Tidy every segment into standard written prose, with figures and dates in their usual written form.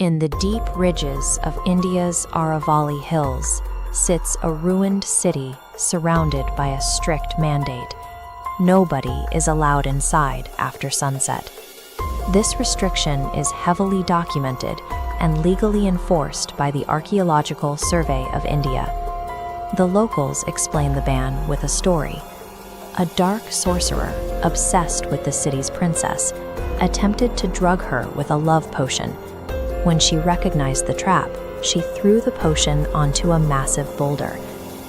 In the deep ridges of India's Aravalli Hills sits a ruined city surrounded by a strict mandate. Nobody is allowed inside after sunset. This restriction is heavily documented and legally enforced by the Archaeological Survey of India. The locals explain the ban with a story. A dark sorcerer, obsessed with the city's princess, attempted to drug her with a love potion. When she recognized the trap, she threw the potion onto a massive boulder,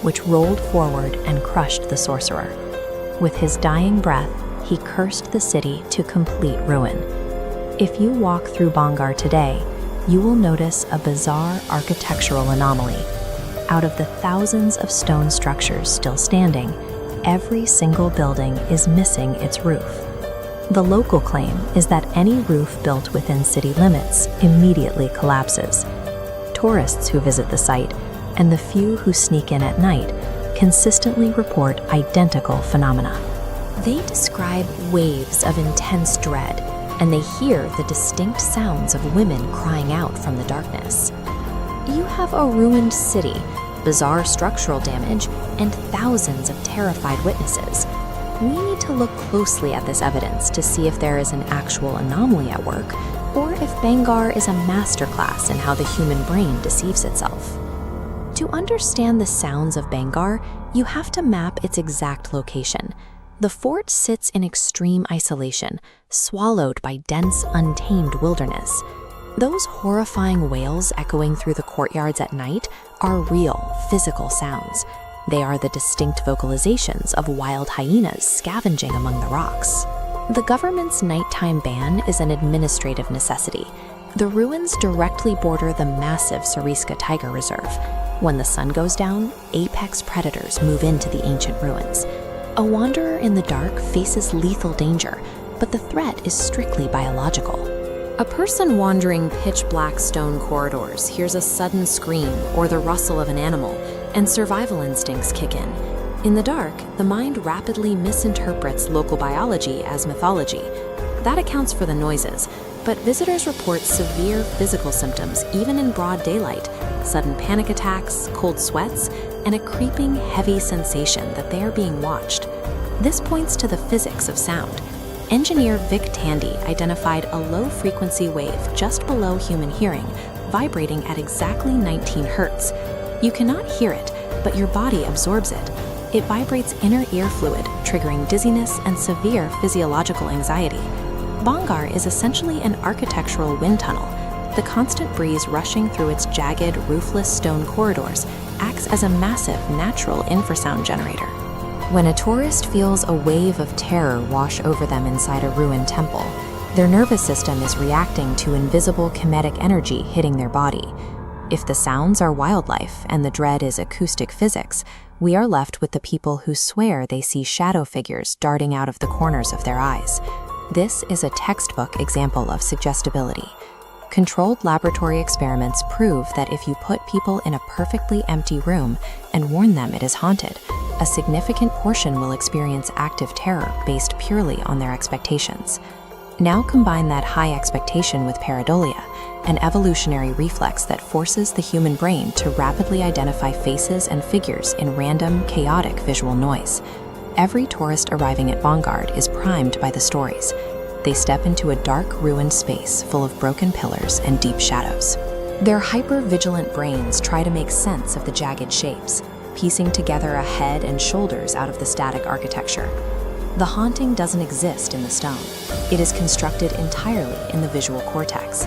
which rolled forward and crushed the sorcerer. With his dying breath, he cursed the city to complete ruin. If you walk through Bangar today, you will notice a bizarre architectural anomaly. Out of the thousands of stone structures still standing, every single building is missing its roof. The local claim is that any roof built within city limits immediately collapses. Tourists who visit the site, and the few who sneak in at night, consistently report identical phenomena. They describe waves of intense dread, and they hear the distinct sounds of women crying out from the darkness. You have a ruined city, bizarre structural damage, and thousands of terrified witnesses. We need to look closely at this evidence to see if there is an actual anomaly at work, or if Bangar is a masterclass in how the human brain deceives itself. To understand the sounds of Bangar, you have to map its exact location. The fort sits in extreme isolation, swallowed by dense, untamed wilderness. Those horrifying wails echoing through the courtyards at night are real, physical sounds. They are the distinct vocalizations of wild hyenas scavenging among the rocks. The government's nighttime ban is an administrative necessity. The ruins directly border the massive Sariska Tiger Reserve. When the sun goes down, apex predators move into the ancient ruins. A wanderer in the dark faces lethal danger, but the threat is strictly biological. A person wandering pitch-black stone corridors hears a sudden scream or the rustle of an animal, and survival instincts kick in. In the dark, the mind rapidly misinterprets local biology as mythology. That accounts for the noises, but visitors report severe physical symptoms even in broad daylight, sudden panic attacks, cold sweats, and a creeping, heavy sensation that they are being watched. This points to the physics of sound. Engineer Vic Tandy identified a low-frequency wave just below human hearing, vibrating at exactly 19 hertz. You cannot hear it, but your body absorbs it. It vibrates inner ear fluid, triggering dizziness and severe physiological anxiety. Bangar is essentially an architectural wind tunnel. The constant breeze rushing through its jagged, roofless stone corridors acts as a massive natural infrasound generator. When a tourist feels a wave of terror wash over them inside a ruined temple, their nervous system is reacting to invisible kinetic energy hitting their body. If the sounds are wildlife and the dread is acoustic physics, we are left with the people who swear they see shadow figures darting out of the corners of their eyes. This is a textbook example of suggestibility. Controlled laboratory experiments prove that if you put people in a perfectly empty room and warn them it is haunted, a significant portion will experience active terror based purely on their expectations. Now combine that high expectation with pareidolia, an evolutionary reflex that forces the human brain to rapidly identify faces and figures in random, chaotic visual noise. Every tourist arriving at Bangar is primed by the stories. They step into a dark, ruined space full of broken pillars and deep shadows. Their hyper-vigilant brains try to make sense of the jagged shapes, piecing together a head and shoulders out of the static architecture. The haunting doesn't exist in the stone. It is constructed entirely in the visual cortex.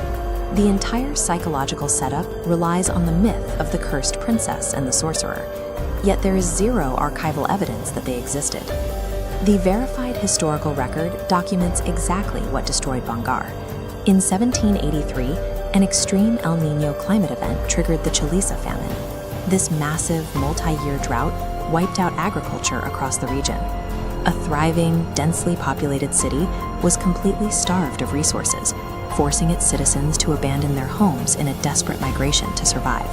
The entire psychological setup relies on the myth of the cursed princess and the sorcerer, yet there is zero archival evidence that they existed. The verified historical record documents exactly what destroyed Bangar. In 1783, an extreme El Niño climate event triggered the Chalisa famine. This massive, multi-year drought wiped out agriculture across the region. A thriving, densely populated city was completely starved of resources, forcing its citizens to abandon their homes in a desperate migration to survive.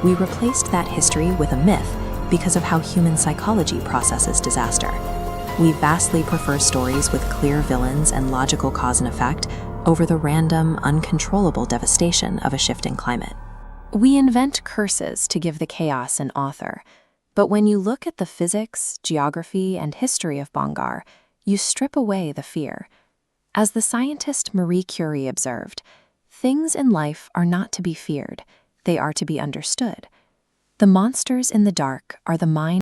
We replaced that history with a myth because of how human psychology processes disaster. We vastly prefer stories with clear villains and logical cause and effect over the random, uncontrollable devastation of a shifting climate. We invent curses to give the chaos an author, but when you look at the physics, geography, and history of Bongar, you strip away the fear. As the scientist Marie Curie observed, things in life are not to be feared, they are to be understood. The monsters in the dark are the mind